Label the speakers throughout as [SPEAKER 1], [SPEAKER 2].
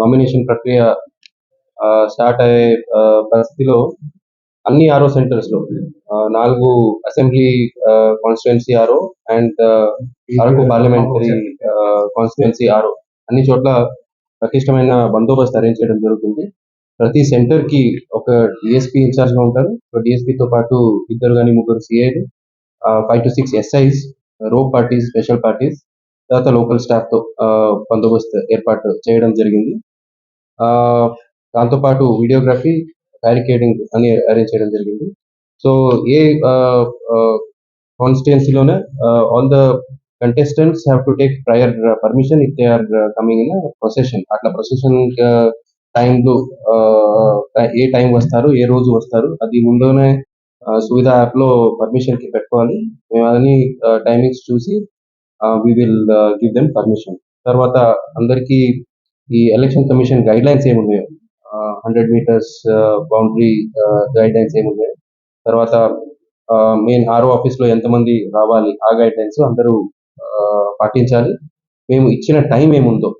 [SPEAKER 1] Nomination ప్రక్రియ start అయ్యే పరిస్థితిలో అన్ని ఆర్ఓ సెంటర్స్లో 4 assembly constituency RO and Araku parliamentary constituency RO అన్ని చోట్ల పటిష్టమైన బందోబస్తు అరేంజ్ చేయడం జరుగుతుంది. ప్రతి సెంటర్ కి ఒక డిఎస్పీ ఇన్ఛార్జ్ గా ఉంటారు. డిఎస్పీతో పాటు 2 కానీ 3 సిఐలు, 5 to 6 SIs, rope parties, special parties, తర్వాత లోకల్ స్టాఫ్ తో బందోబస్తు ఏర్పాటు చేయడం జరిగింది. దాంతోపాటు వీడియోగ్రఫీ, బ్యారికేడింగ్ అని అరేంజ్ చేయడం జరిగింది. సో ఏ కాన్స్టిట్యుయెన్సీలోనే all the contestants have to take prior permission if they are coming in procession. అట్లా ప్రొసెషన్ టైంలో ఏ టైం వస్తారు, ఏ రోజు వస్తారు, అది ముందునే సువిధ యాప్ లో పర్మిషన్ కి పెట్టుకోవాలి. మేము అన్ని టైమింగ్స్ చూసి we will give them permission. తర్వాత అందరికీ ఈ ఎలక్షన్ కమిషన్ గైడ్ లైన్స్ ఏమున్నాయో, 100 మీటర్స్ బౌండరీ గైడ్ లైన్స్ ఏమున్నాయో, తర్వాత మెయిన్ ఆర్ఓ ఆఫీస్ లో ఎంతమంది రావాలి, ఆ గైడ్ లైన్స్ అందరూ పాటించాలి. మేము ఇచ్చిన టైం ఏముందో,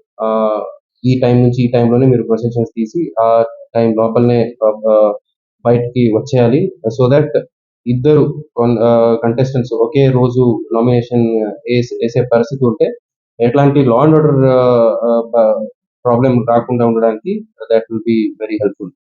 [SPEAKER 1] ఈ టైం నుంచి ఈ టైంలోనే మీరు ప్రొసెషన్స్ తీసి ఆ టైం లోపలనే బయటికి వచ్చేయాలి. సో దట్ ఇద్దరు కంటెస్టెంట్స్ ఒకే రోజు నామినేషన్ వేసే పరిస్థితి ఉంటే ఎట్లాంటి లా అండ్ ఆర్డర్ ప్రాబ్లం రాకుండా ఉండడానికి that will be very helpful.